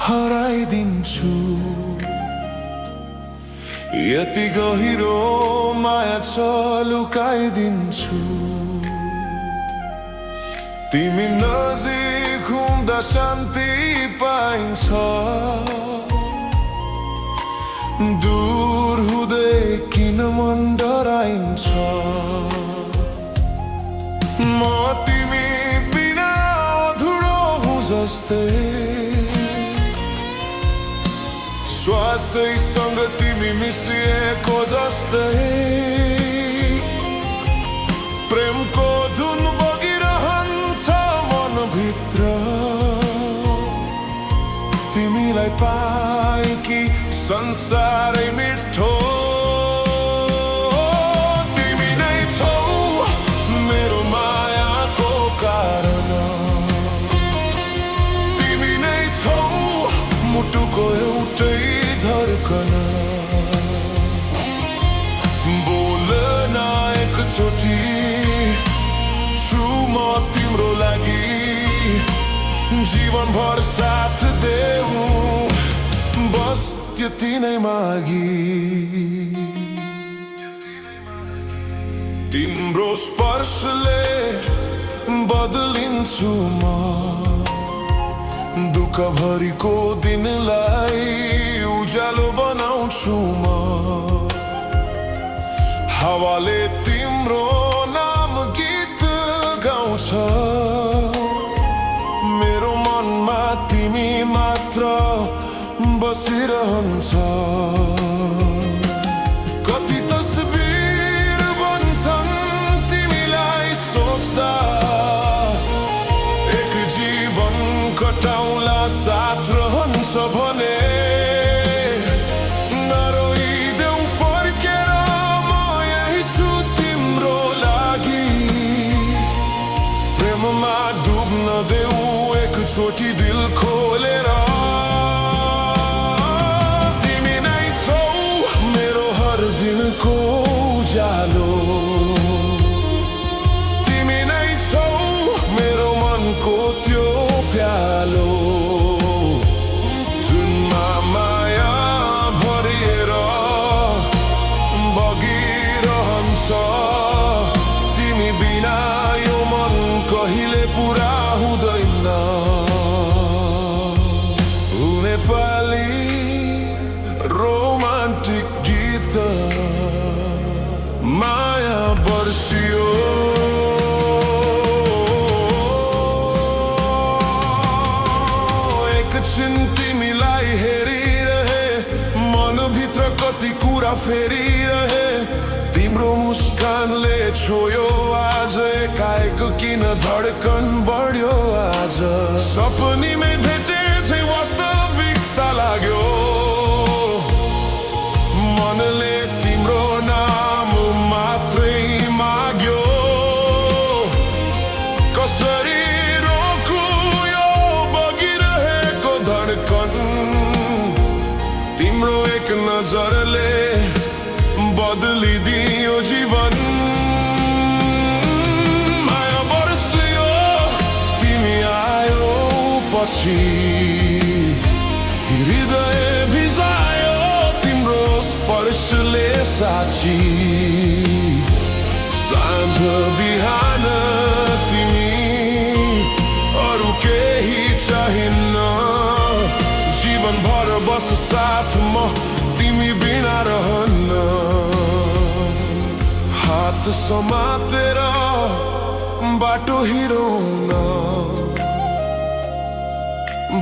हराइदिन्छु। यति गहिरो माया छ लुकाइदिन्छु। तिमी नजिक हुँदा शान्ति पाइन्छ, दूर हुँदै किन मन डराइन्छ। म तिमी बिना अधुरो हुँ जस्तै, श्वासैसँग तिमी मिसिएको जस्तै। प्रेमको धुन बगिरहन्छ मनभित्र, तिमीलाई पाएकी संसारै मिठो। तिमी नै छौ मेरो मायाको कारण, तिमी नै छौ मुटुको एउटै धड्कन। बोल न एकचोटि छु म तिम्रो लागि, जीवनभर साथ देऊ बस त्यति नै मागी। तिम्रो स्पर्शले बदलिन्छु म, दुःखभरिको दिनलाई उज्यालो बनाउँछु म। हावाले तिम्रो नाम गीत गाउँछ, मेरो मनमा तिमी मात्र बसिरहन्छ। कति तस्बिर बन्छन् तिमीलाई सोच्दा, एक जीवन कटाउला साथ रहन्छ भने। नरोइदेऊ फर्केर, म यही छु तिम्रो लागि। प्रेममा डुब्न देऊ एकचोटि दिल खोलेर। तिमी नै छौ मेरो हर दिनको उज्यालो, तिमी नै छौ मेरो मनको त्यो प्यालो, जुनमा माया भरिएर बगिरहन्छ। तिमी बिना यो मन कहिले पुरा हुँदैन। नेपाली रोमान्टिक गीत माया बर्सियो। एकछिन तिमीलाई हेरिरहे, मनभित्र कति कुरा फेरिरहे। तिम्रो मुस्कानले छोयो आज एकाएक किन धड्कन बढ्यो आज। सपनीमै भेटे चाहिँ वास्तविकता लाग्यो, मनले तिम्रो नाम मात्रै माग्यो। कसरी रोकु यो बगिरहेको धड्कन, तिम्रो एक नजरले बदलिदियो जीवन। माया बर्सियो तिमी आयो पछि, हृदय भिजायो तिम्रो स्पर्शले साँची। साँझ बिहान तिमी, अरू केही चाहिन्न। जीवनभर बस साथ म तिमी बिना रहन्न। हात समातेर बाटो हिँडौन,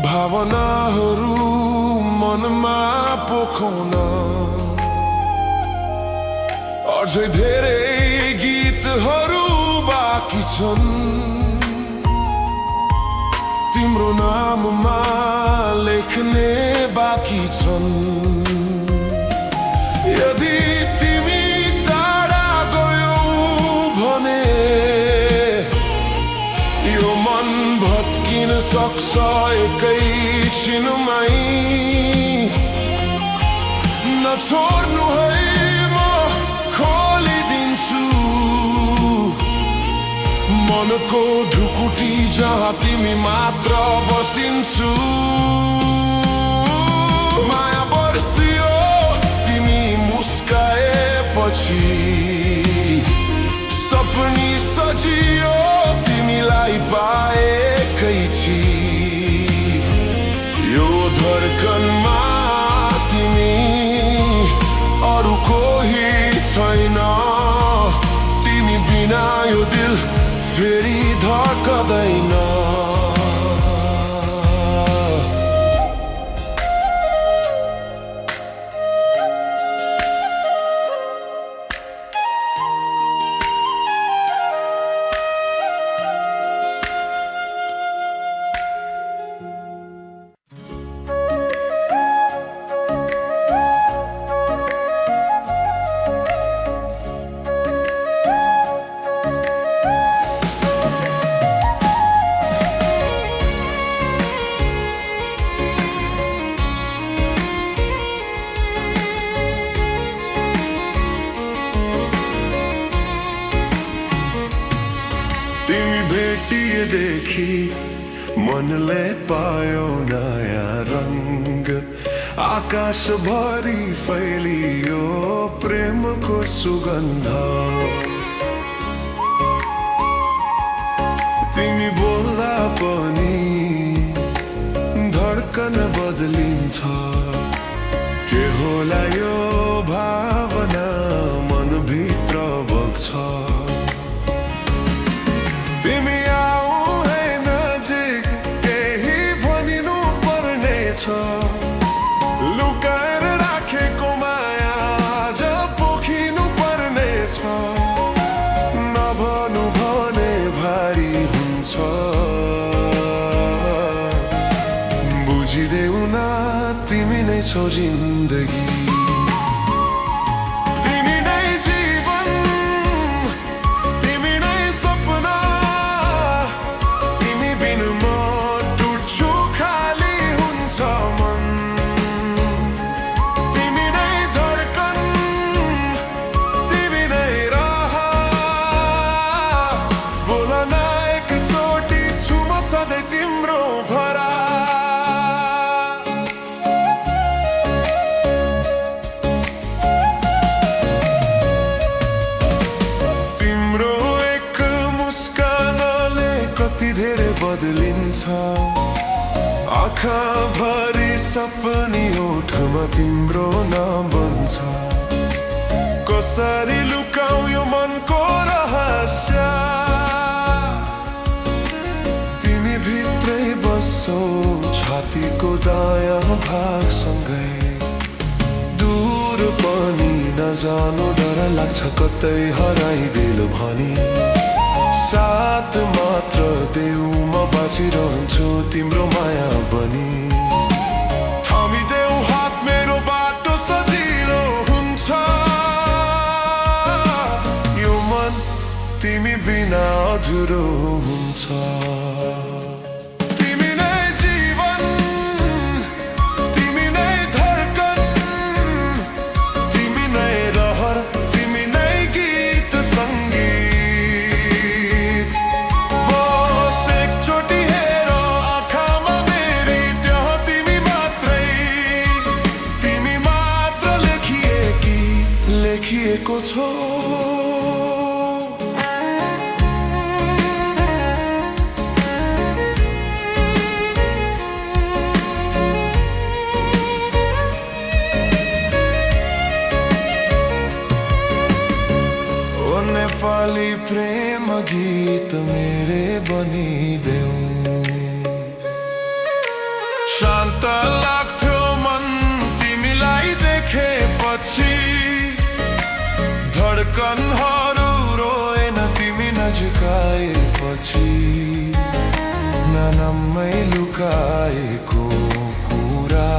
भावनाहरू मनमा पोखौन। अझै धेरै गीतहरू बाँकी छन्, तिम्रो नाममा लेख्ने बाँकी छन्। यदि तिमी टाढा गयौ भने यो मन भत्किन सक्छ एकैछिनमै। नछोड्नु है म खोलिदिन्छु मनको ढुकुटी, जहाँ तिमी मात्र बसिन्छु। धड्कनमा तिमी अरू कोही छैन। तिमी बिना यो दिल फेरि धड्कदैन। तिमी भेटिएदेखि मनले पायो नयाँ रंग। आकाशभरि फैलियो प्रेमको सुगन्ध। तिमी बोल्दा पनि धड्कन बदलिन्छ। के होला यो भावना मनभित्र बग्छ। तिमी आऊ है नजिक केही भनिनु पर्नेछ। लुकाएर राखेको माया आज पोखिनु पर्नेछ। नभनु भने भारी हुन्छ। बुझिदेऊ न तिमी नै छौ जिन्दगी। कति धेरै बदलिन्छ। आँखाभरि सपनी ओठमा तिम्रो नाम बन्छ। कसरी लुकाऊ यो मनको रहस्य। तिमी भित्रै बस्छौ छातीको दायाँ भागसँगै। दूर पनि नजानु डर लाग्छ कतै हराइदेऊ भनी। साथ मात्र देऊ म बाँचिरहन्छु तिम्रो माया बनी। थामिदेऊ हात मेरो बाटो सजिलो हुन्छ। यो मन तिमी बिना अधुरो हुन्छ। तिमी नै जीवन, तिमी नै धड्कन, तिमी नै रहर, तिमी नै गीत सङ्गीत। लेखिएको छ ओ नेपाली प्रेम गीत मेरे बनिदेऊ। शान्त लाग्थ्यो मन तिमीलाई देखेपछि। धड्कनहरू रोएन तिमी नजिकाएपछि। नानामै लुकाएको कुरा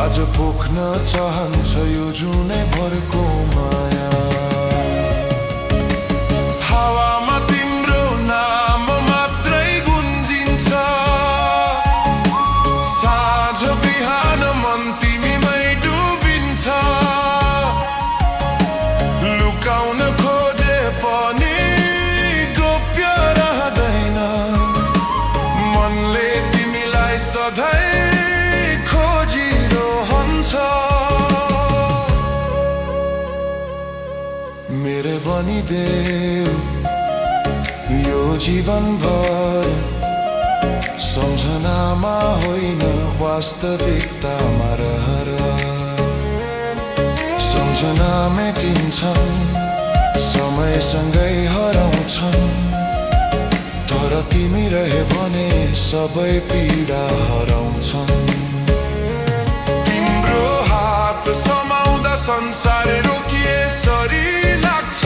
आज पोख्न चाहन्छ यो जुनै भरको माया। हावामा तिम्रो नाम मात्रै गुन्जिन्छ। साँझ बिहान मन तिमीमै डुबिन्छ। लुकाउन खोजे पनि गोप्य रहँदैन। मनले तिमीलाई सधैँ खोजिरहन्छ। मेरे बनिदेऊ यो जीवनभर सम्झनामा होइन वास्तविकतामा रहर सम्झना मेटिन्छन् समयसँगै हराउँछन् तर तिमी रहे भने सबै पीडा हराउँछन् तिम्रो हात समाउँदा संसार रोकिए सरी लाग्छ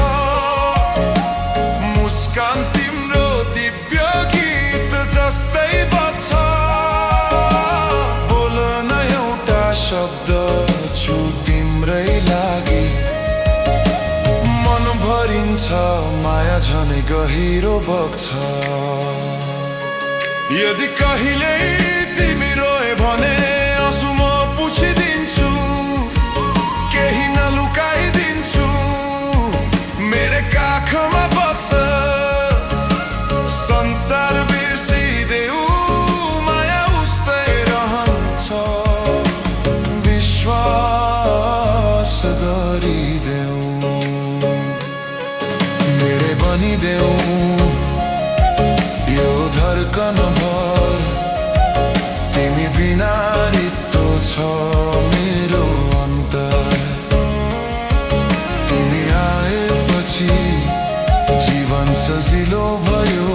मुस्कान तिम्रो दिव्य गीत जस्तै बज्छ बोल न एउटा शब्द छु तिम्रै लागि मन भरिन्छ माया झनै गहिरो बग्छ यदि कहिल्यै तिमी रोए भने आँसु म पुछिदिन्छु केही नलुकाइदिन्छु मेरो काखमा बस संसार बिर्सिदेऊ माया उस्तै रहन्छ विश्वास गरिदेऊ मेरै बनिदेऊ यो धड्कन भर तिमी बिना रित्तो छ मेरो अन्तर तिमी आएपछि जीवन सजिलो भयो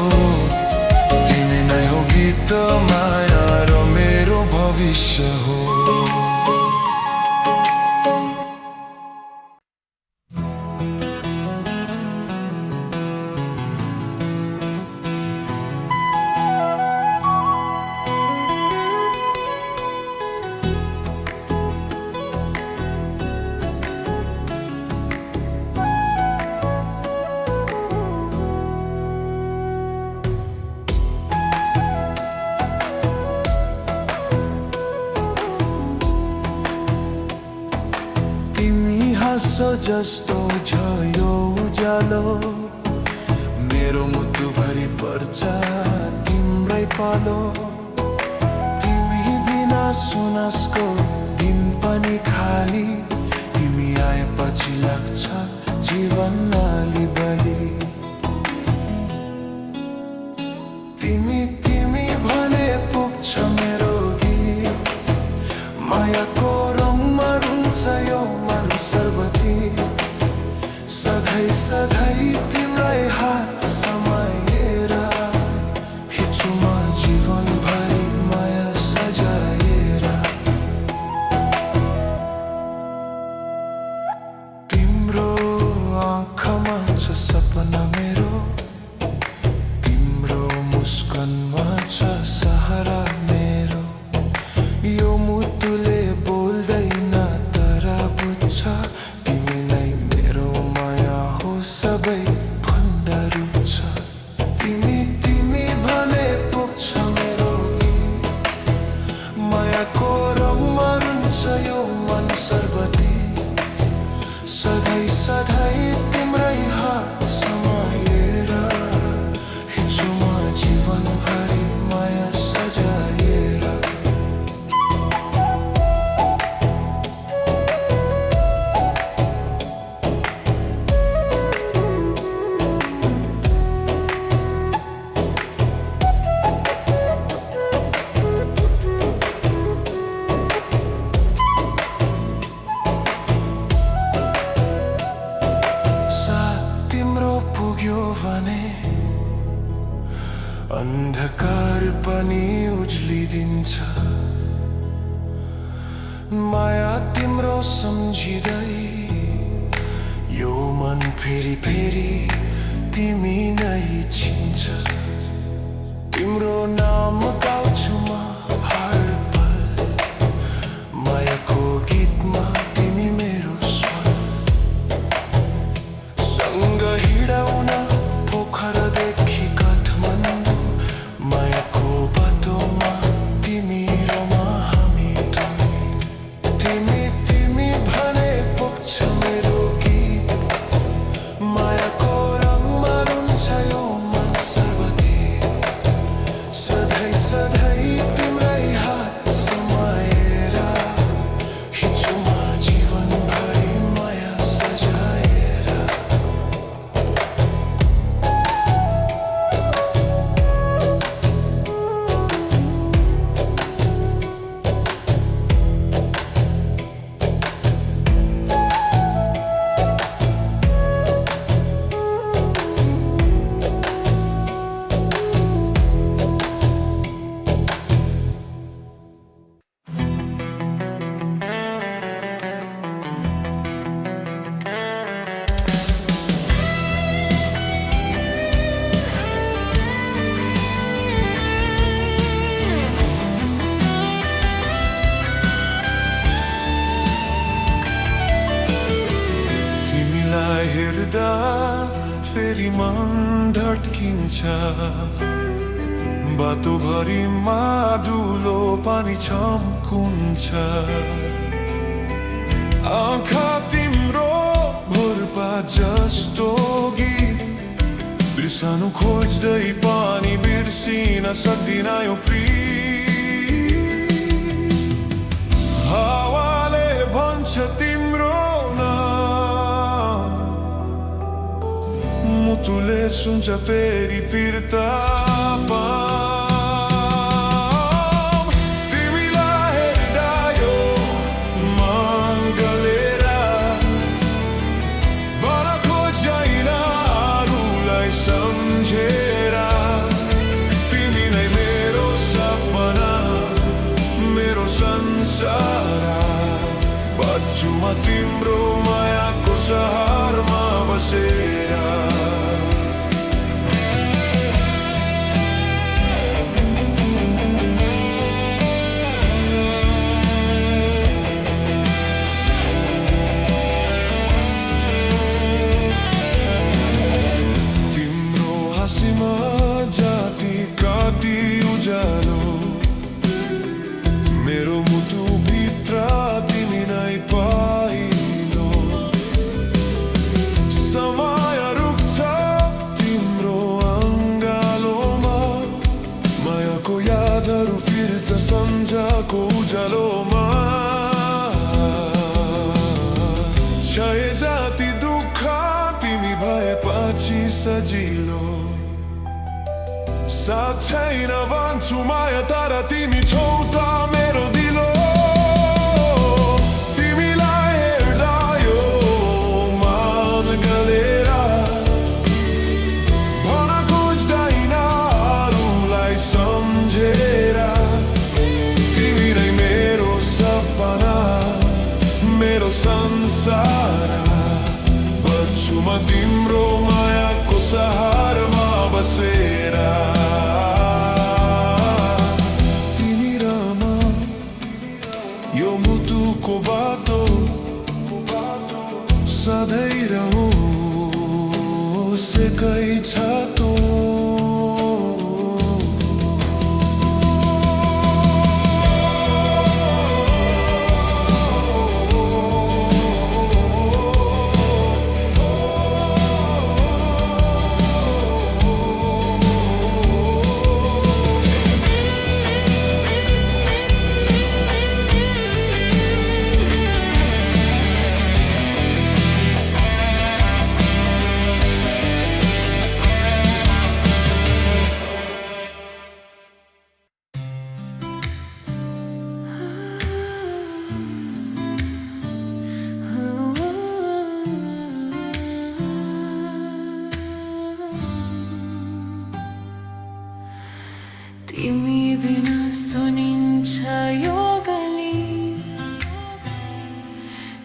तिमी नै हो गीत माया र मेरो भविष्य हो जस्तो छ यो उज्यालो मेरो मुटुभरि पर्छ तिम्रै पालो तिमी बिना सुनसको दिन पनि खाली तिमी आएपछि लाग्छ जीवन आलीबली तिमी तिमी भने पुग्छ मेरो गीत मायाको रङमा रुन्छ यो मन सर्वती सधैँ सधैँ तिम्रै हात समाएर हिँड्छु म जीवनभरि माया सजाएर तिम्रो आँखामा छ सपना मेरो तिम्रो मुस्कानमा छ सहारा मेरो यो मुटुले बोल्दैन तर बुझ्छ तिमी नै मेरो माया हो सबै भन्दा रुन्छ तिमी तिमी भने पुग्छ मेरो गीत मायाको रङमा रुन्छ यो मन सर्वती सधैँ सधैँ तिम्रै हात समाएर हिँड्छु म जीवनभरि माया सजाएर अन्धकार पनि उज्लिदिन्छ माया तिम्रो सम्झिँदै यो मन फेरि फेरि तिमी नै चिन्छ तिम्रो नाम गाउँछु म हर पल मायाको गीतमा तिमी मेरो स्वर सँग हिँडाउन पोखरादेखि मायाको बाटोमा तिमी र म हामी दुई तिमी तिमी भने पुग्छ मेरो गीत मायाको रङमा रुन्छ यो मन सर्वती सधैँ सधैँ तिम्रै हात समाएर हिँड्छु म जीवनभरि माया सजाएर फेरि मन ढट्किन्छ बाटोभरिमा धुलो पानी छम्कुन्छ आँखा तिम्रो भोरपा जस्तो गीत बिर्सनु खोज्दै पानी बिर्सिन सक्दिन यो प्रीत हावाले भन्छ तिम्रो नाम मुटुले सुन्छ फेरि फिर्ता पाम तिमीलाई हेर्दा यो मन गलेर बन खोज्दैन अरूलाई सम्झेर तिमी नै मेरो सपना मेरो संसार बच्छु म तिम्रो मायाको सहरमा बसेर जाति काटी उज्यालो मेरो मुटुभित्र तिमी नै पाइलो समय रुक्छ तिम्रो अङ्गालोमा मायाको यादहरू फिर्छ सम्झको उज्यालोमा क्षय जाति दुःख तिमी भएपछि सजिलो साथ छैन भन्छु माया तर तिमी छौ त मेरो दिलो तिमीलाई हेर्दा यो मन गलेर भन खोज्दैन अरूलाई सम्झेर तिमी नै मेरो सपना मेरो संसार बच्छु म तिम्रो मायाको सहरमा बसेर यो मुटुको बाटो सधैँ रहोस् एकै छातो तिमी बिना सुनिन्छ यो गली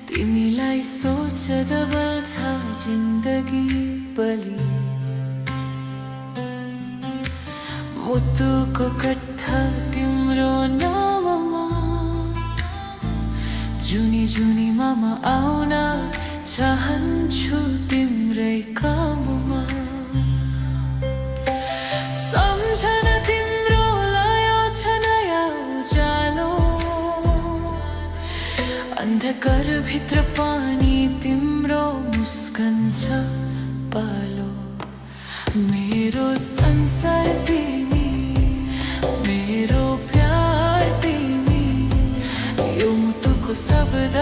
तिमीलाई सोच्दा बल्छ जिन्दगी बलि मुटुको कट्ठा तिम्रो नाममा जुनी जुनीमा म आउन चाहन्छु तिम्रै काममा सम्झना तिम्रो लायो छ नयाँ उज्यालो अन्धकार भित्र पानी तिम्रो मुस्कान छ पालो मेरो संसार तिमी मेरो प्यार तिमी यो मुटुको शब्द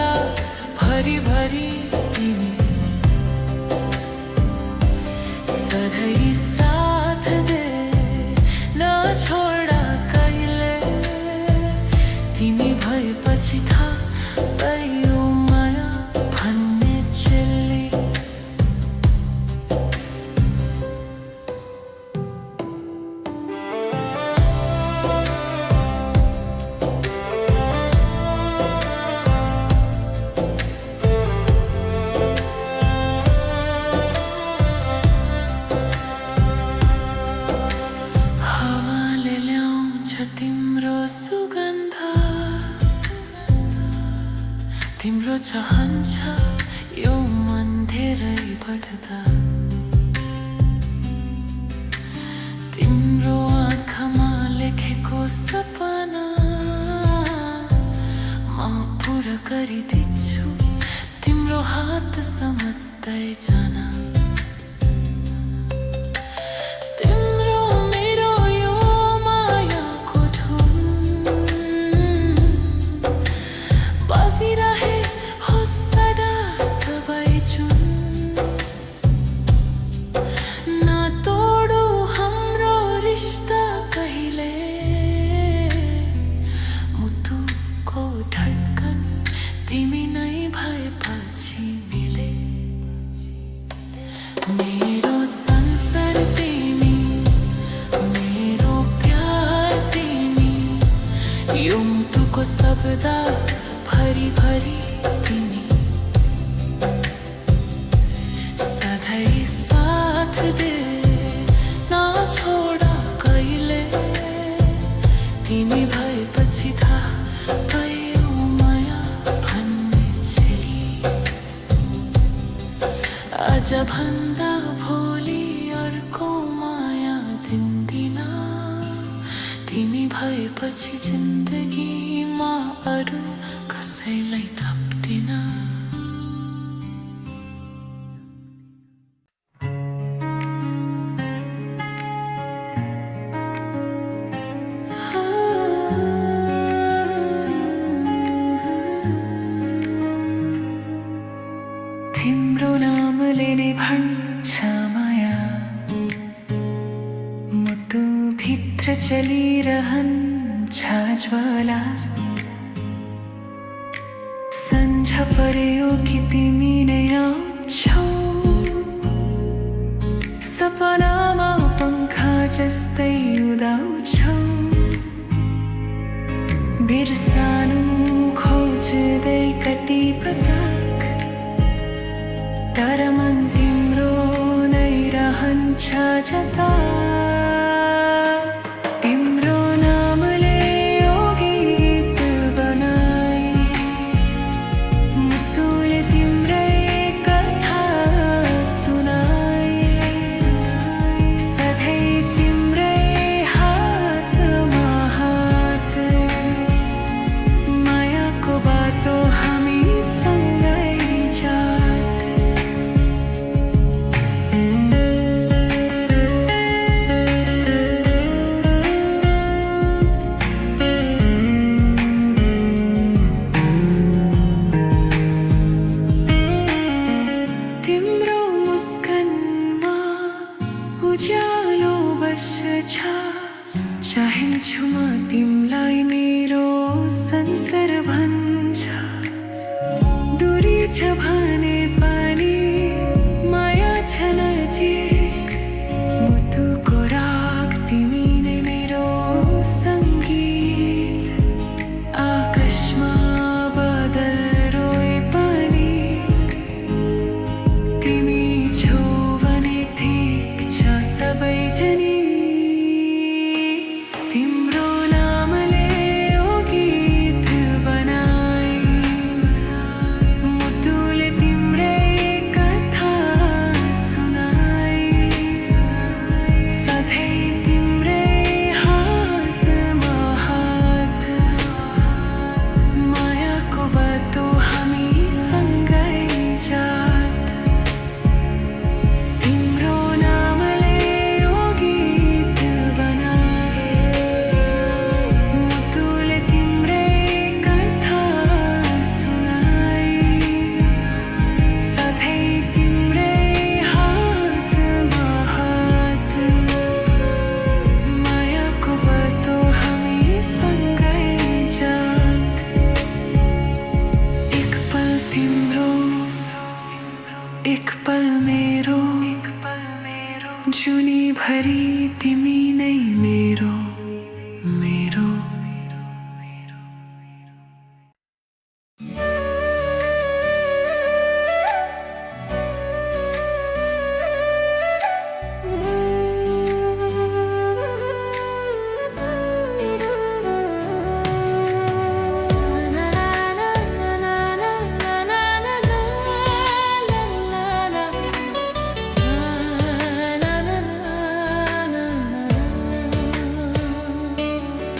भरि भरि तिमी सधैँ साथ दे छोडा कहिले तिमी भएपछि थाहा पायो माया भन्ने चेली तिम्रो चाहन्छ यो मन धेरै बढ्दा सपना म पूरा गरिदिन्छु तिम्रो हात समात्दै जान तिम्रो मेरो यो मायाको धुन बजिरहे होस् सदा सबै जुन नतोडौ हाम्रो रिश्ता कहिले मुटुको धड्कन तिमी नै भएपछि मिले मेरो संसार तिमी मेरो प्यार तिमी यो मुटुको शब्द भरी भरी तिमी सधैँ साथ दे नछोड कहिले तिमी भएपछि थाहा भयो माया भन्ने छेली आज भन्दा भोलि अर्को माया दिन्दिन तिमी भएपछि जिन्दगीमा अरू कसैलाई थप्दिन तिम्रो नामले नै भन्छ माया मुटुभित्र चलिरहन्छ ज्वाला सन्झ पर्यो कि तिमी नै आउँछौ सपनामा पंखा जस्तै उदाउँछौ बिर्सानु खोज्दै कति पटक तर मन तिम्रो नै रहन्छ जता तिम्रो नामले यो गीत बनाई मुटुले तिम्रै कथा सुनाई सधैँ तिम्रै हातमा हात मायाको बाटो हामी सँगै जाते तिम्रो मुस्कानमा उज्यालो बस्छ चाहन्छु म तिमीलाई मेरो संसार भन्छ दूरी छ भने पनि माया छ नजिक मुटुको राग तिमी नै मेरो सङ्गीत आकाशमा बादल रोए पनि तिमी छौ भने ठिक छ सबै जनी तिम्रो नामले यो गीत बनाई मुटुले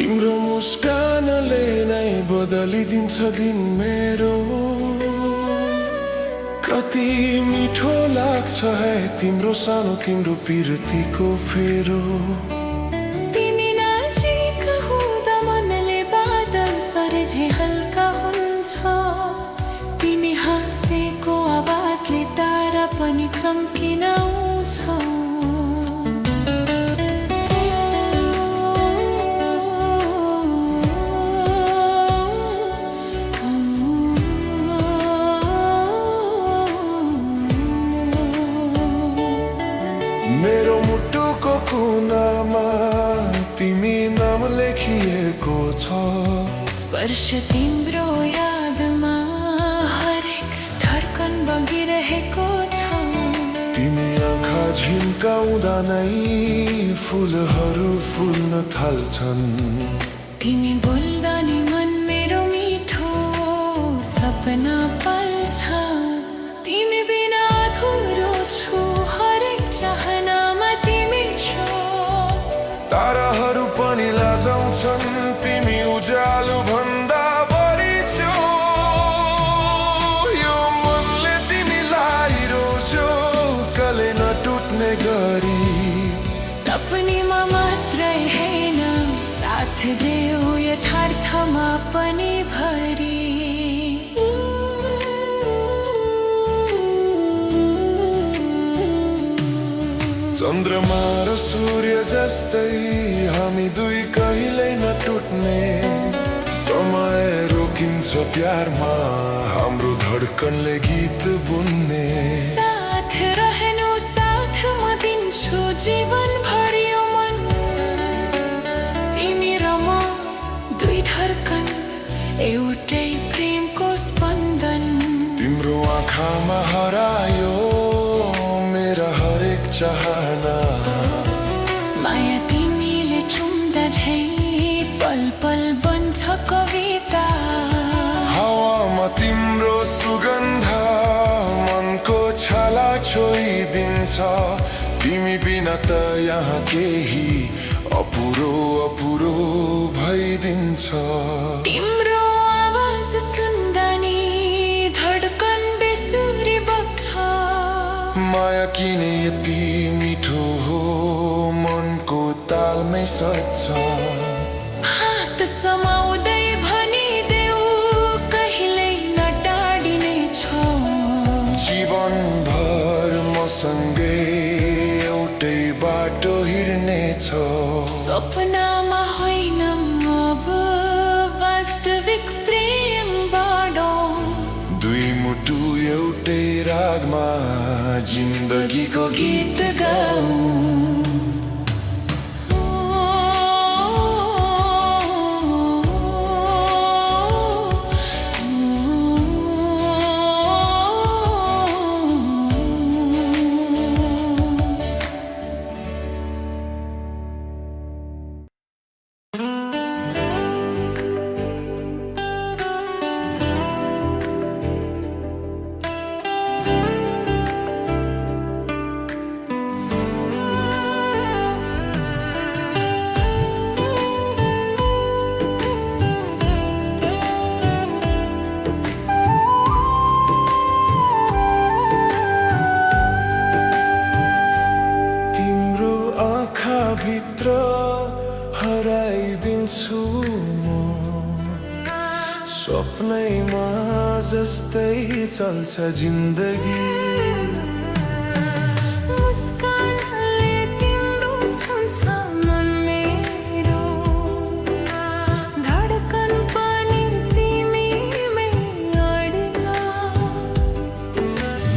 तिम्रो मुस्कानले नै बदलिदिन्छ दिन मेरो। कति मिठो लाग्छ है तिम्रो सानो तिम्रो पिरतीको फेरो। तिमी नजिक हुँदा मनले बादल सरे झै हल्का हुन्छ। तिमी हाँसेको आवाजले तारा पनि चम्किन आउँछ। मेरो मुटुको कुनामा तिमी नाम लेखिएको छ। स्पर्श तिम्रो यादमा हरेक धड्कन बगिरहेको छ। तिमी आँखा झिम्काउँदा नै फुलहरू फुल्न थाल्छन्। तिमी बोल्दा नि मन मेरो मिठो सपना पाल्छ। तिमी बिना अधुरो छु हरेक चाहनामा तिमी छौ। ताराहरू पनि लाजाउँछन् तिमी उज्यालो भन्दा बढी छौ। यो मनले तिमीलाई रोज्यो कहिले नटुट्ने गरी। सपनीमा मात्रै हैन साथ देऊ यथार्थमा पनि भरी। चन्द्रमा र सूर्य जस्तै हामी दुई कहिल्यै नटुट्ने। समय रोकिन्छ प्यारमा हाम्रो धड्कनले गीत बुन्ने। साथ रहनु साथ म दिन्छु जीवन भरि यो मन। तिमी र म दुई धड्कन एउटै प्रेमको स्पन्दन। तिम्रो आँखामा हरायो मेरा हरेक चाहना। माया तिमीले चुम्दा झै पल पल बन्छ कविता। हावामा तिम्रो सुगन्ध मनको छाला छोइदिन्छ। तिमी बिना त यहाँ केही अपुरो अपुरो भइदिन्छ। तिम्रो आवाज सुन्दा नि धड्कन बेसुरी बग्छ। माया किन यति मिठो हो मनको तालमै सच्छ। हात समाउँदै भनिदेऊ कहिल्यै नटाडिने छौ। जीवनभर मसँगै एउटै बाटो हिँड्ने छौ। सपनामा होइन अब वास्तविक प्रेम बाँडौँ। दुई मुटु एउटै रागमा जिन्दगीको गीत गाऊ। भित्र हराइदिन्छु म। स्वप्नैमा जस्तै चल्छ जिन्दगी। मुस्कानले तिम्रो छुन्छ मन मेरो। धड्कन पनि तिमीमै अडिला।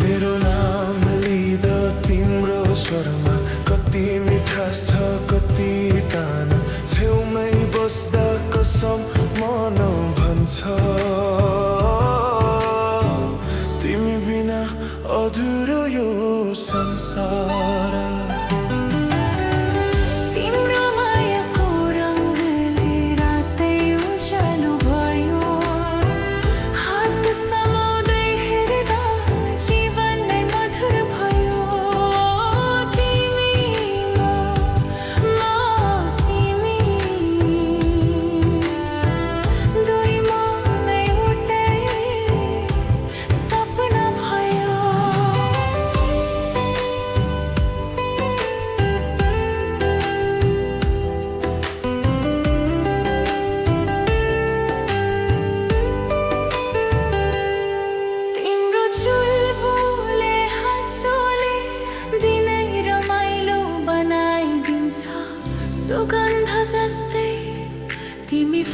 मेरो नाम लिँदा तिम्रो स्वरमा कति मिठास छ कति ताना। छेउमै बस्दा कसम मन भन्छ। तिमी बिना अधुरो यो संसार। तिम्रो मायाको रङले रातै उज्यालो भयो। हात समाउँदै हेर्दा जीवन नै मधुर भयो। तिमी म तिमी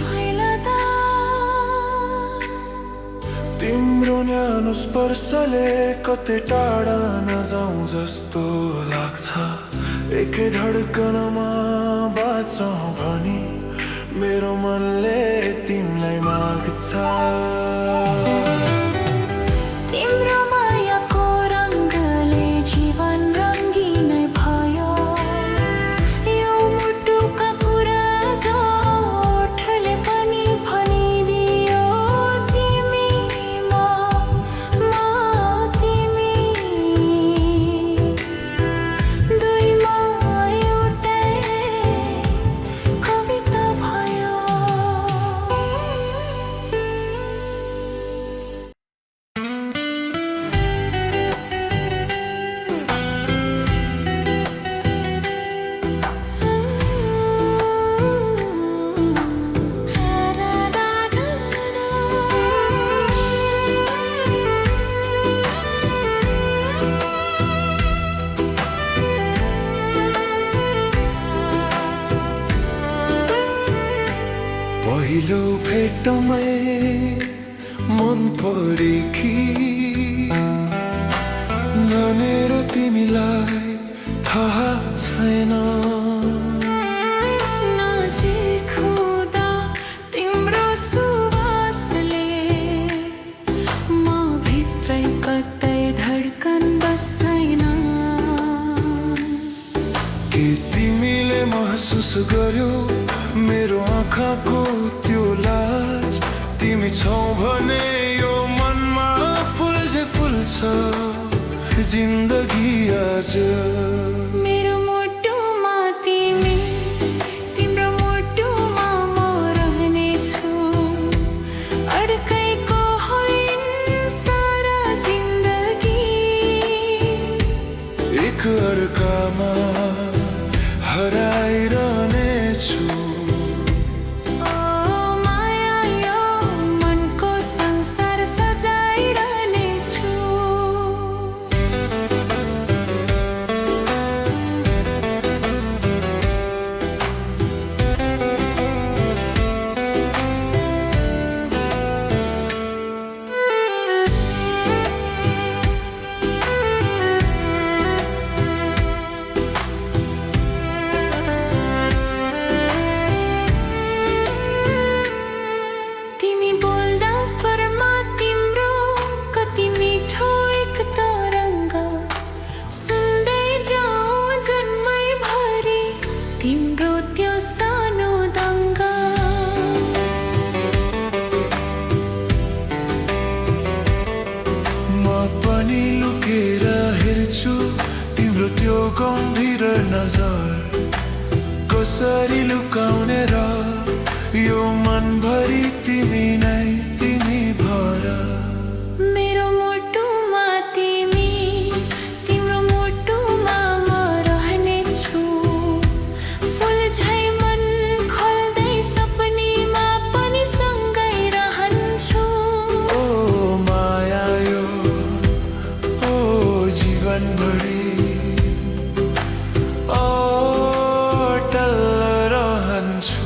फैलदा तिम्रो न्यानो स्पर्शले कतै टाढा नजाउँ जस्तो लाग्छ एकै धड्कनमा बाँचौँ भनी मेरो मनले तिमीलाई माग्छ तिम्रो मायाको रङ्गले जीवन रङ्गिनै भयो यो मुटुका कुरा जो ओठले पनि भनिदियो तिमी म तिमी दुईमा एउटै कविता भयो पहिलो भेटमै मन परेकी नानेर तिमीलाई थाहा छैन नजिक हुँदा तिम्रो सुवासले म भित्रै कतै धड्कन बस्दैन के तिमीले महसुस गर्यो मेरो आँखाको त्यो लाज तिमी छौ भने यो मनमा फुल्छ जिन्दगी आज मेरो मुटुमा तिमी तिम्रो मुटुमा म रहनेछु अर्कैको होइन सारा जिन्दगी एक अर्कामा हराइरहनेछु माया यो मनको संसार सजाइरहनेछु तिमी बोल्दा स्वरमा तिम्रो कति मिठो एक तरङ्ग सुन्दै जाऊ जन्मैभरि तिम्रो त्यो सानो दङ्गा म पनि लुकेर हेर्छु तिम्रो त्यो गम्भीर नजर कसरी लुकाउने र यो मनभरि तिमी नै तिमी भर मेरो मुटुमा तिमी तिम्रो मुटुमा म रहनेछु फुल झै मन खोल्दै सपनीमा पनि सँगै रहन्छु ओ माया यो ओ जीवनभरि अटल रहन्छु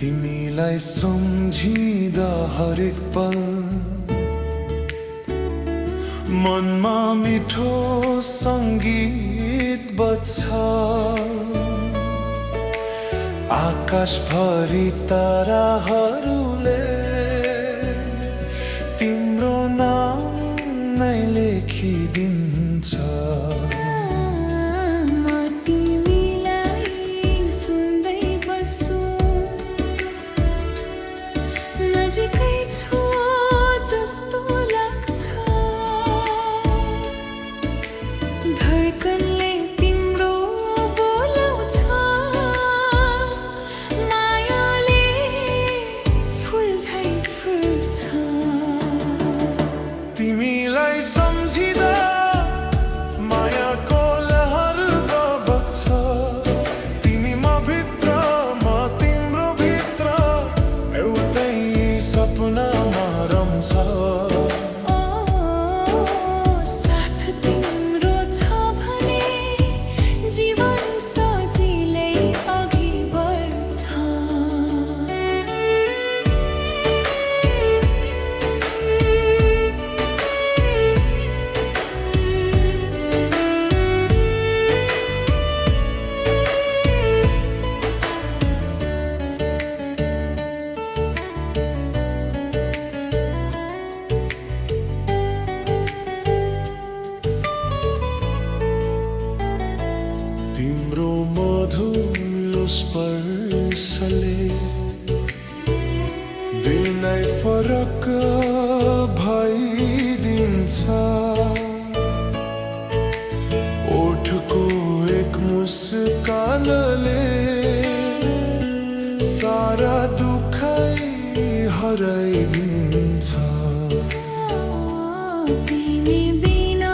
तिमीलाई सम्झिँदा हरेक पल मनमा मिठो सङ्गीत बज्छ आकाशभरि ताराहरूले तिम्रो नाम नै लेखिदिन्छ म तिमीलाई सुन्दै बस्छु नजिकै छु जस्तो लाग्छ धड्कनले तिम्रो बोलाउँछ मायाले फुल झै फुल्छ तिमीलाई सम्झिँदा मायाको लहर बग्छ तिमी म भित्र म तिम्रो भित्र एउटै सपनामा रम्छ साथ तिम्रो छ भने जीवन सजिलै अघि बढ्छ तिम्रो मधुलो स्पर्शले दिनै फरक भइदिन्छ ओठको एक मुस्कानले सारा दुखै हराइदिन्छ तिमी बिना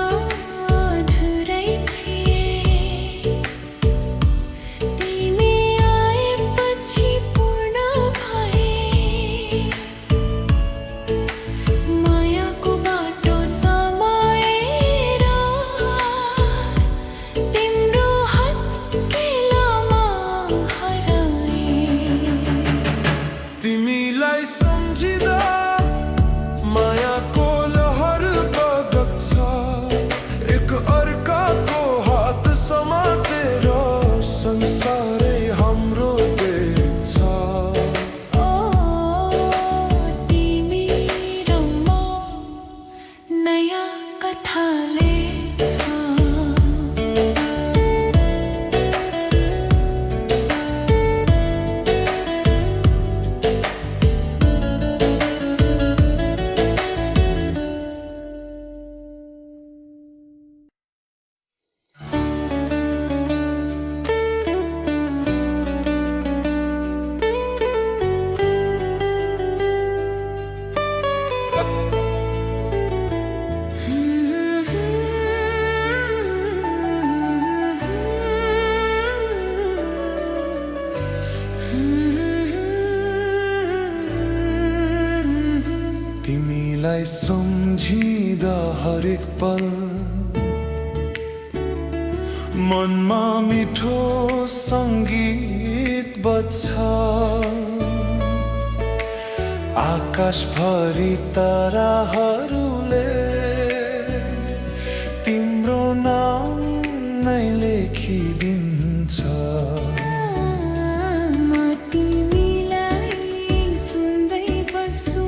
अधुरै थिए तिमी आएपछि पूर्ण भए मायाको बाटो समाएर तिम्रो हत्केलामा हराए तिमीलाई सम्झिँदा मायाको लहर बग्छ एक अर्काको हात समातेर संसारै हाम्रो देख्छ तिमी र म नयाँ कथा लेख्छ तिमीलाई सम्झिँदा हरेक पल मनमा मिठो सङ्गीत बज्छ आकाशभरि ताराहरूले तिम्रो नाम नै लेखिदिन्छ म तिमीलाई सुन्दै बस्छु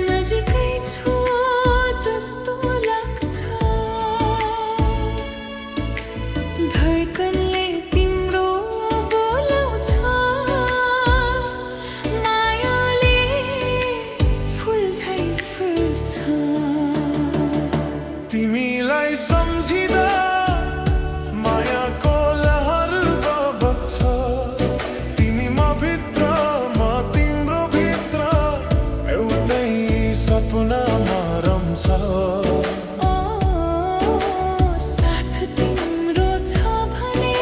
नजिकै छु जस्तो लाग्छ धड्कनले तिम्रो बोलाउँछ मायाले फुल झै फुल्छ तिमीलाई सम्झिँदा मायाको लहर बग्छ तिमी म भित्र म तिम्रो भित्र एउटै सपनामा रम्छ साथ तिम्रो छ भने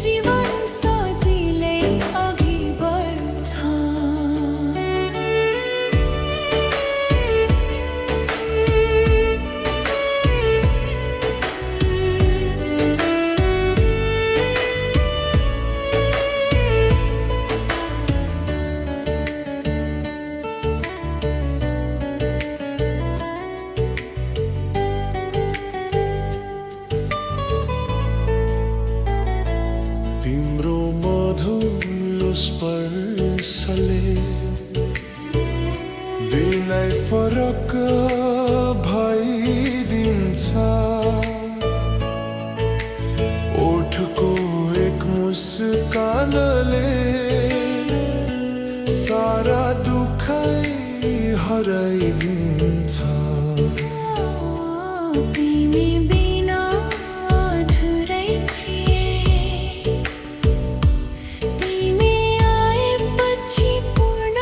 जीवन सजिलै अघि बढ्छ तिम्रो मधुलो स्पर्शले दिनै फरक भइदिन्छ ओठको एक मुस्कानले सारा दुखै हराइदिन्छ तिमी बिना अधुरै थिए तिमी आएपछि पूर्ण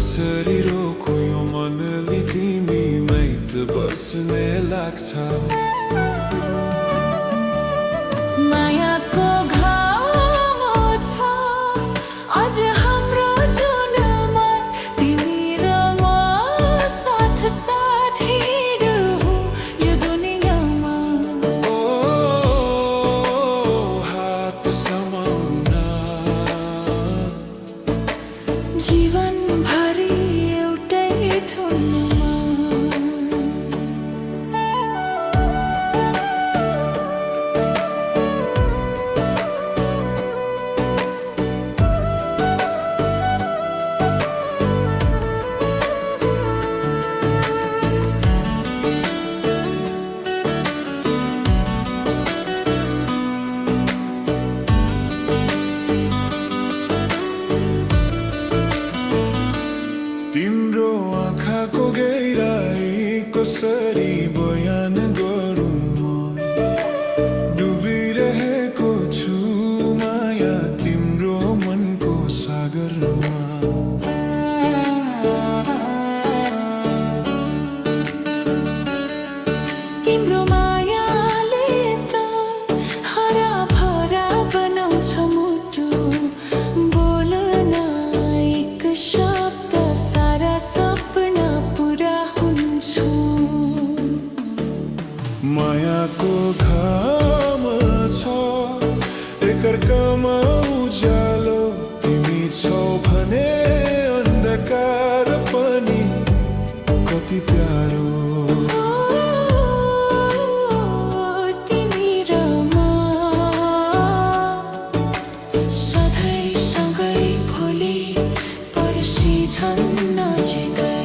कसरी रोकौँ यो मनले तिमीमै त बस्ने लाग्छ मायाको घाम छ अझ हाम्रो जुनमा तिमी र म साथ साथी रहौँ यो दुनियाँमा ओ हात समाउन जीवनभरि एउटै धुनमा तिम्रो आँखाको गहिराई कसरी बयान गरौँ म डुबिरहेको छु माया तिम्रो मनको सागरमा तिम्रो मायाले त हराभरा बनाउँछ मुटु बोल न एक शब्द सारा सपना पुरा हुन्छु मायाको घाम छ एकअर्कामा उज्यालो तिमी छौ भने अन्धकार पनि कति प्यारो तिमी र म सधैँ सँगै भोलि पर्सि झन् नजिकै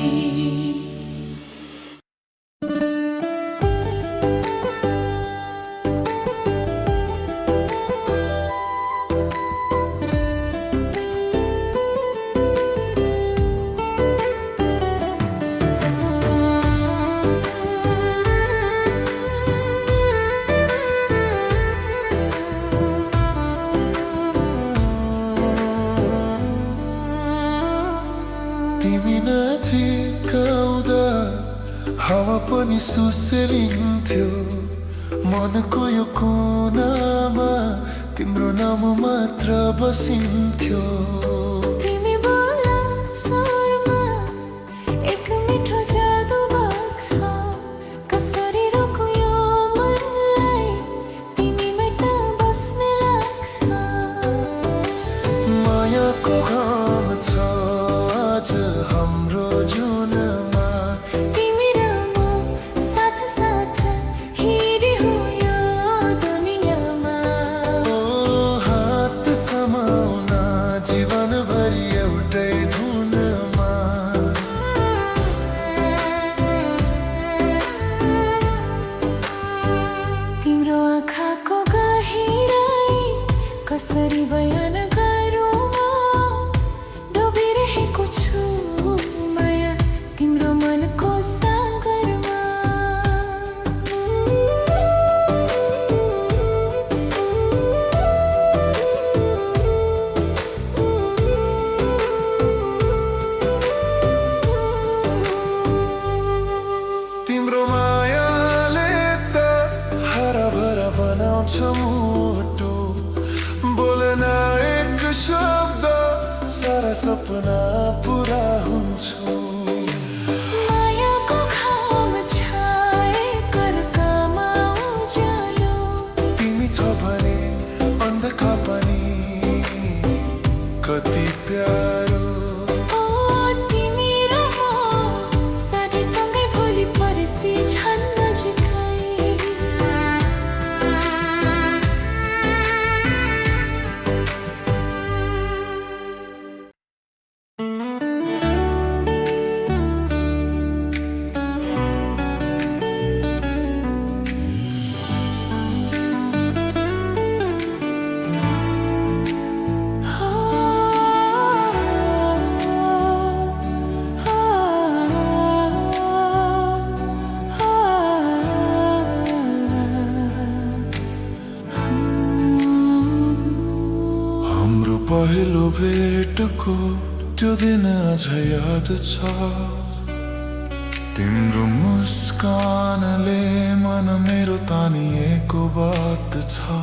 तिमी नजिक आउँदा हावा पनि सुसेलिन्थ्यो मनको यो कुनामा तिम्रो नाम मात्र बसिन्थ्यो तिमी बोला स्वरमा एक मिठो जादु बग्छ कसरी रोकौँ यो मनलाई तिमीमै त बस्ने लाग्छ मायाको घाम छ आज हाम्रो जुनमा तिमी र म साथ साथ हिँडिहौँ यो दुनियाँमा ओ हात समाउन जीवनभरि एउटै धुनमा तिम्रो आँखाको गहिराई कसरी बयान गरौँ म डुबिरहेको छु माया तिम्रो मनको सागरमा तिम्रो मायाले त हराभरा बनाउँछ मुटु बोल्न एक शब्द सारा सपना पुरा हुन्छु मायाको घाम छ एकअर्कामा उज्यालो तिमी छ भने अन्धकार पनि कति प्यारो ओ तिमी र म साथै सँगै भोलि पर्सि झन् नजिकै पहिलो भेटको त्यो दिन अझ याद छ तिम्रो मुस्कानले मन मेरो तानिएको बात छ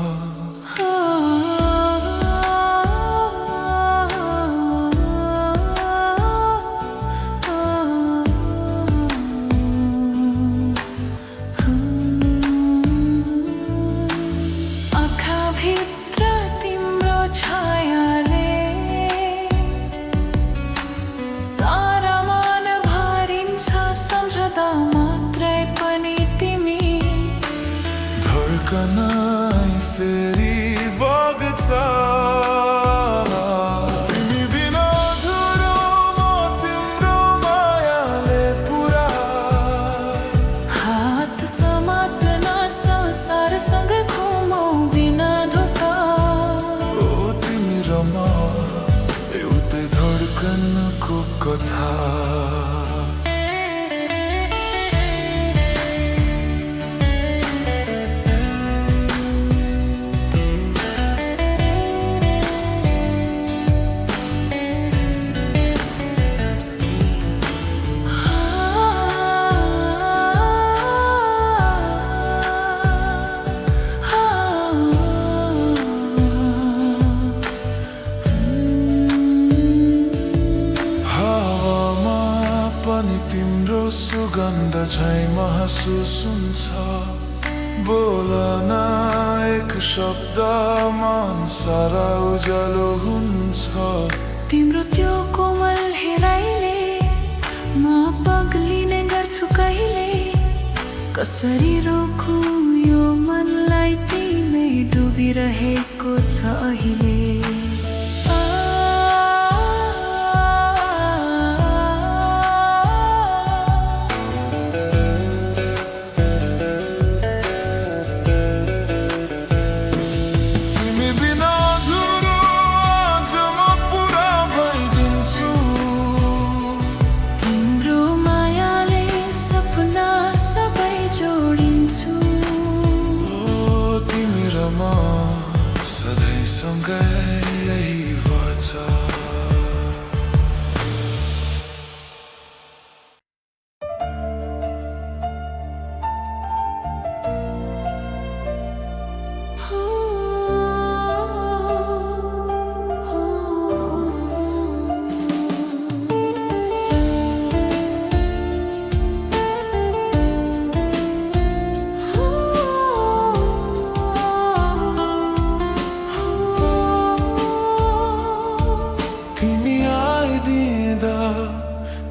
फेरि बग्छ तिमी बिना अधुरो म तिम्रो मायाले पुरा हात समात्न संसारसँग घुमौ बिना धोका ओ तिमी र म एउटै धडकनको कथा तिम्रो सुगन्ध झै महसुस हुन्छ बोलन एक शब्द मन सारा उज्यालो हुन्छ तिम्रो त्यो कोमल हेराइले म पग्लिने गर्छु कहिले कसरी रोकु यो मनलाई तिमी डुबिरहेको छ अहिले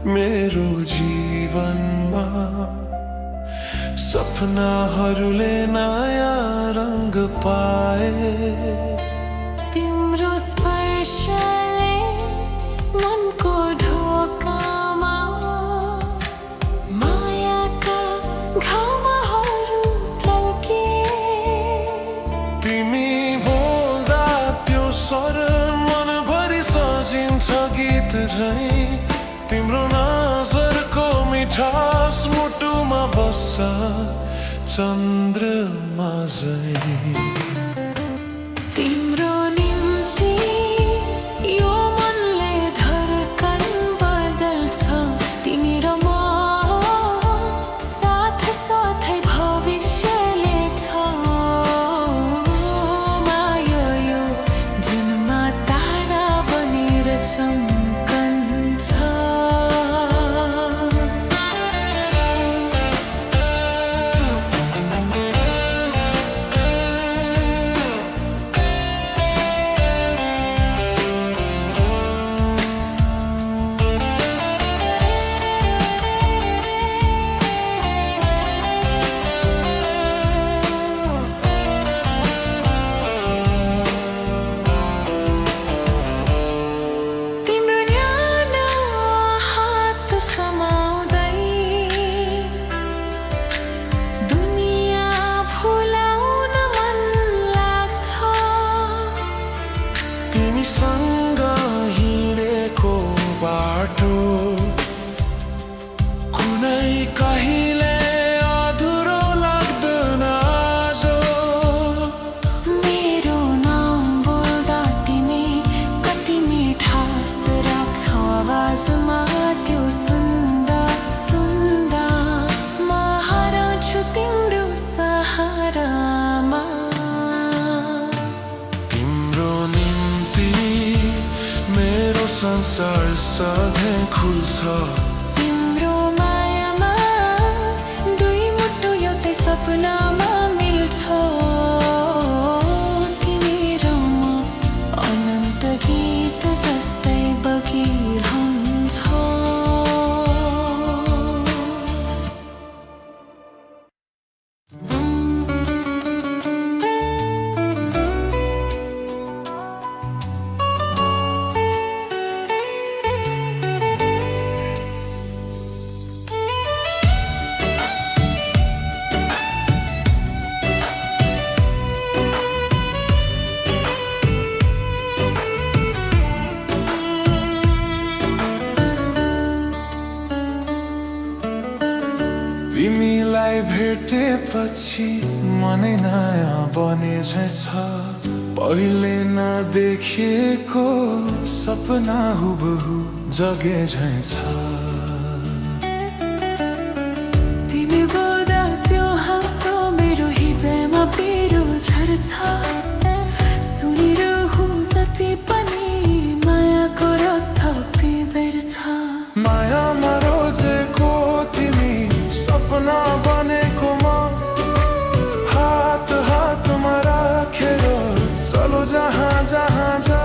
मेरो जीवनमा सपनाहरूले नयाँ रंग पाए तिम्रो स्पर्शले मनको ढोकामा मायाका घामहरू टल्के तिमी बोल्दा त्यो स्वर मनभरि सजिन्छ गीत झै तिम्रो नजरको मिठास मुटुमा बस्छ चन्द्रमा झै तिम्रो निम्ति यो मनले धडकन बदल्छ तिमी र म साथ साथै भविष्यले छ माया यो जुनमा तारा बनेर चम्कन्छ तिमीसँग हिँडेको बाटो कुनै कहिले अधुरो लाग्दैन जो मेरो नाम बोल्दा तिमी कति मिठास राख्छौ आवाजमा त्यो सुन्दा सुन्दा म हराउँछु तिम्रो सहारामा। तिम्रो निम्ति मेरो संसार सधैँ खुल्छ। तिम्रो मायामा दुई मुटु एउटै सपनामा मिल्छ। तिमी र म अनन्त गीत जस्तै बगिरहन्छौँ। तिमीलाई भेटेपछि मनै नयाँ बने झैँ छ। पहिले नदेखिएको सपना हुबहु जगे झैँ छ। तिमी बोल्दा त्यो हाँसो मेरो हृदयमा पिरो झर्छ। सुनिरहु जति पनि मायाको रस थपिँदैछ। मायामा रोजेको तिमी सपना बनेको म। हात हातमा राखेर चलो जहाँ जहाँ जा।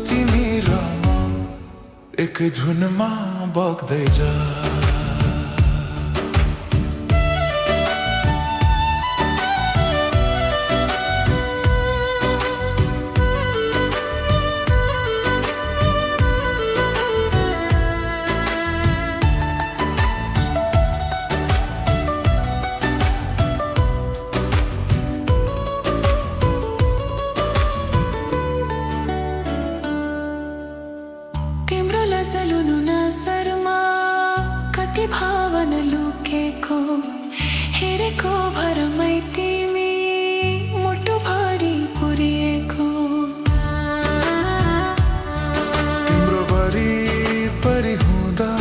तिमी र म एकै धुनमा बग्दै जा। तिम्रो लजलुनु नजरमा कति भावना लुकेको। हेरेको भरमै तिमी मुटुभरि पुरिएको। तिम्रो वरिपरि हुँदा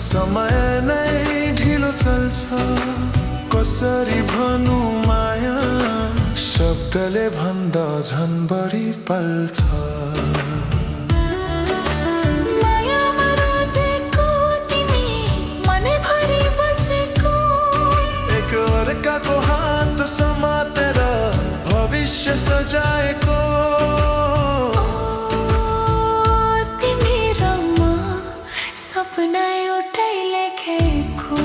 समय नै ढिलो चल्छ। कसरी भनौँ माया शब्दले भन्दा झन् बढी पल्छ। मायामा रोजेको तिमी मनैभरि बसेको। एक अर्काको हात समातेर भविष्य सजाएको। तिमी र म सपना एउटै लेखेको।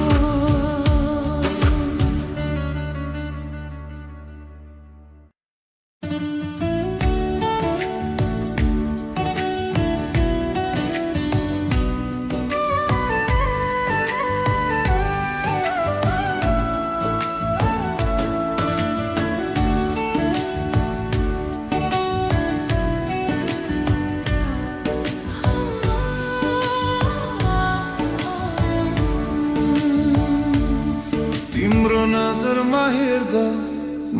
तिम्रो नजरमा हेर्दा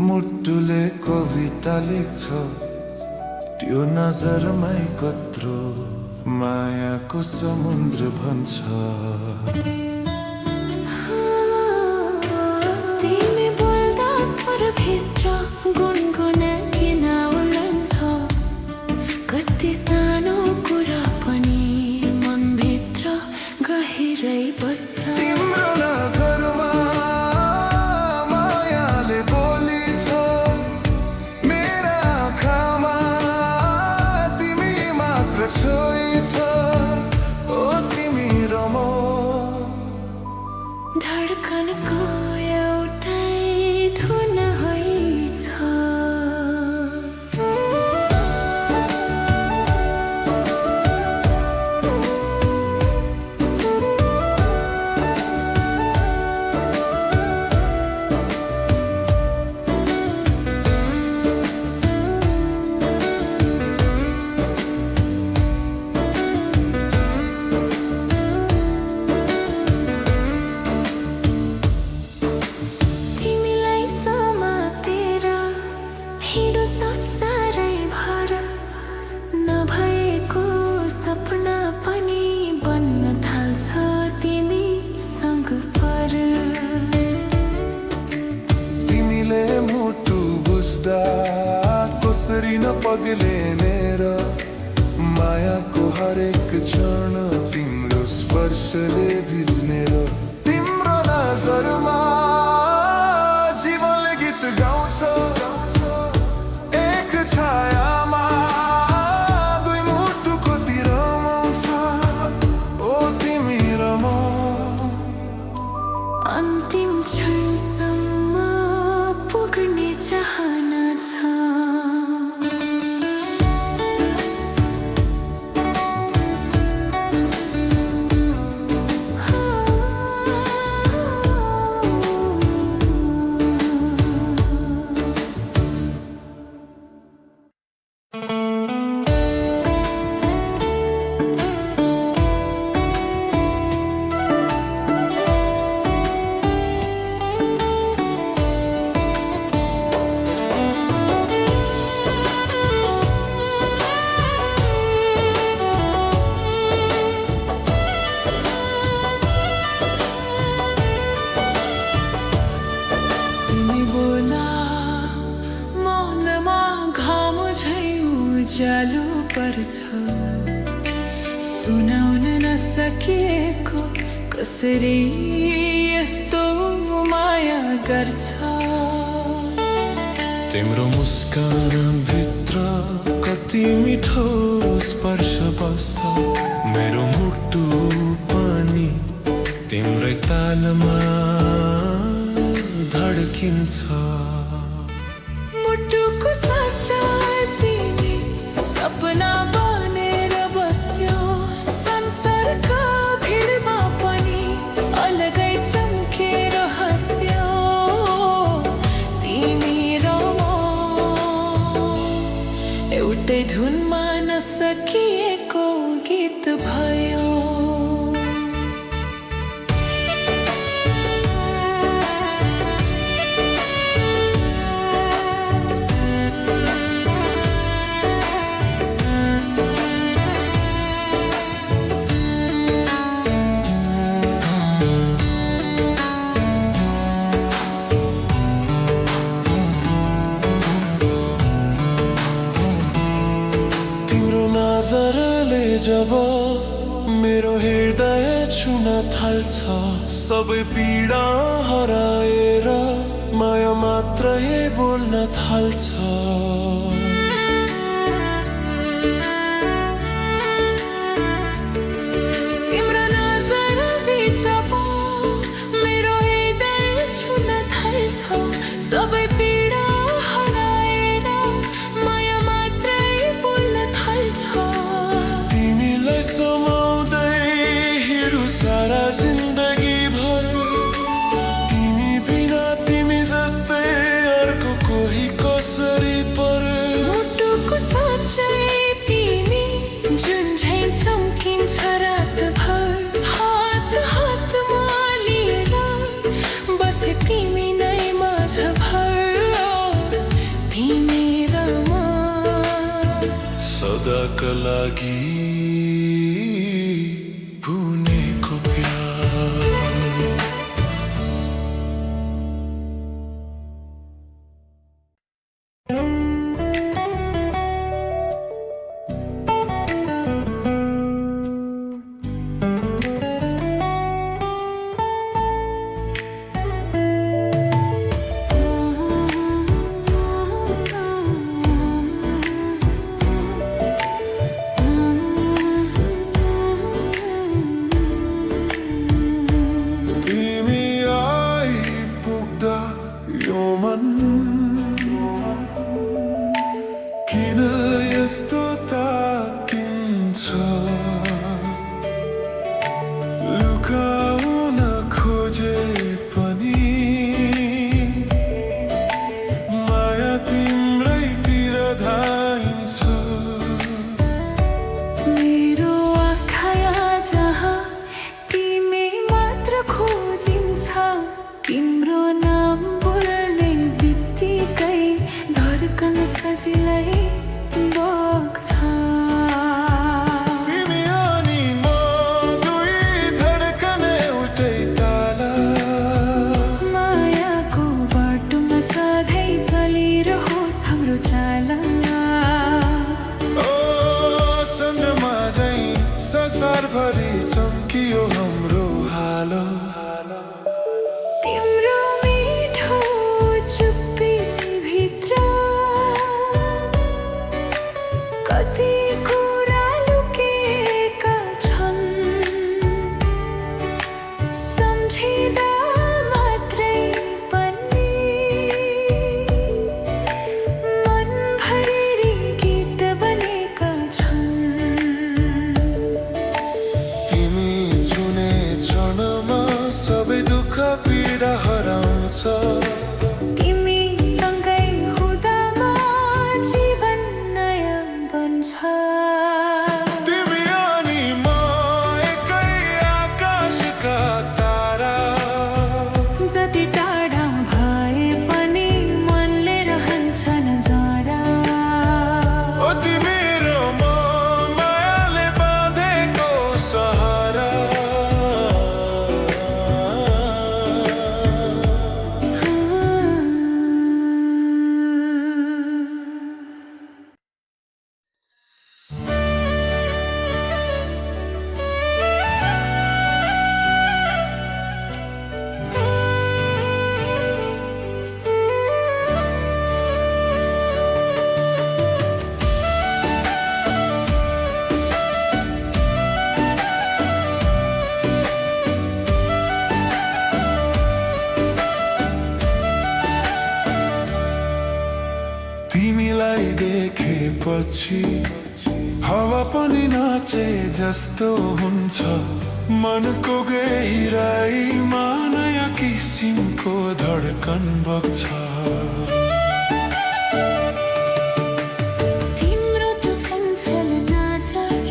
मुटुले कविता लेख्छ। त्यो नजरमै कत्रो मायाको समुद्र भन्छ। तिमी बोल्दा स्वरभित्र गुनगुना किन उड्छ। कति सानो कुरा पनि मनभित्र गहिरै बस्छ। तिम्रो नजरमा मायाले बोली छ। मेरा आँखामा तिमी मात्र छोइछ। ओ तिमी र म धडकनको एउटै धुन हैछ। हरेक क्षण तिम्रो स्पर्शले भिज्ने र तिम्रो नजरमा जीवनले गीत गाउँछ एक छायामा दुई मुटु कति रमाउँछ ओ तिमी र म अन्तिम क्षणसम्म पुग्ने चाहना छ। उज्यालो पर्छ सुनाउन नसकिएको कसरी यस्तो माया गर्छ। तिम्रो मुस्कान भित्र कति मिठो स्पर्श बस्छ मेरो मुटु पनि तिम्रै तालमा धड्किन्छ। मुटुको सच्चाइ तिमी सपना बनेर बस्यो संसारका भिडमा पनि अलगै चम्केर हाँस्यो तिमी र म एउटै धुनमा नसकिएको गीत भयो। नजरले जब मेरो हृदय छुन थाल्छ सबै पीडा हराएर माया मात्रै बोल्न थाल्छ। तिम्रो नजरले जब मेरो हृदय छुन थाल्छ सबै पीडा हराएर माया मात्रै बोल्न थाल्छ। तिमीलाई समाउँदै हिँडु सारा जिन्दगी भर तिमी बिना तिमी जस्तै अर्को कोही कसरी पर। मुटुको सच्चाइ तिमी जुन झैँ चम्किन्छ रातभर हात हातमा लिएर बसे तिमी नै माझभर तिमी र म सदाका लागि भुनेको प्यार। किन यस्तो तातिन्छ लुकाउन खोजे पनि माया तिम्रैतिर धाइन्छ। मेरो आँखा जहाँ तिमी मात्र खोजिन्छ तिम्रो नाम बोल्ने बित्तिकै धड्कन सजिलै बग्छ। तिमी अनि म दुई धड्कन एउटै ताला मायाको बाटोमा सधैँ चलिरहोस् हाम्रो चाला। ओ चन्द्रमा झैँ संसारभरि चम्कियो हाम्रो हालो। तिम्रो मिठो चुप्पी भित्र कति कुरा लुकेका छन्, सम्झिँदा मात्रै पनि मनभरि गीत बनेका छन्। तिमी छुने क्षणमा सबै दुःख पीडा हराउँछ। तिमी सँगै हुँदामा जीवन नयाँ बन्छ। तिमी अनि म एकै आकाशका तारा, जति टाढा भए पनि मनले रहन्छ नजारा। ओ तिमी र म मायाले बाँधेको सहारा। तिमीलाई देखेपछि हावा पनि नाचे जस्तो हुन्छ। मनको गहिराईमा नयाँ किसिमको धड्कन बग्छ। तिम्रो त्यो चञ्चल नजर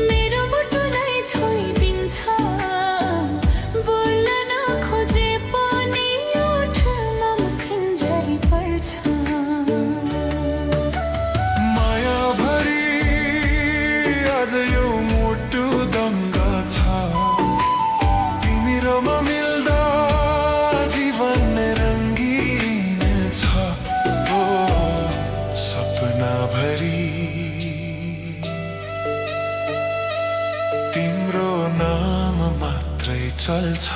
मेरो मुटुलाई छोइदिन्छ। बोल्न नखोजे पनि ओठमा मुसिन्झरी पर्छ। मायाभरि आज यो मुटु दङ्ग छ। तिमी र म मिल्दा जीवन रङ्गीन छ। ओ सपनाभरि तिम्रो नाम मात्रै चल्छ।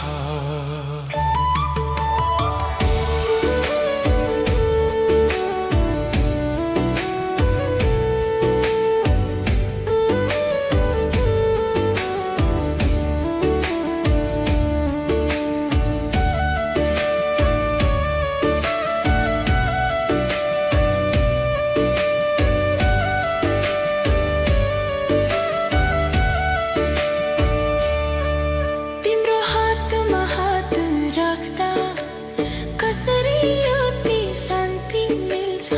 तिम्रो हातमा हात राख्दा कसरी यति शान्ति मिल्छ।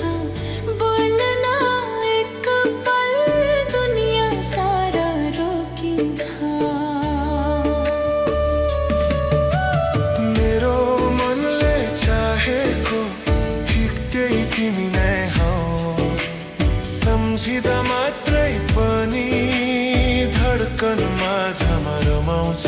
बोल्न एक पल दुनियाँ सारा रोकिन्छ। मेरो मनले चाहेको ठिक त्यही तिमी नै हौ। सम्झिँदा मात्रै पनि धड्कन माझमा रमाउँछ।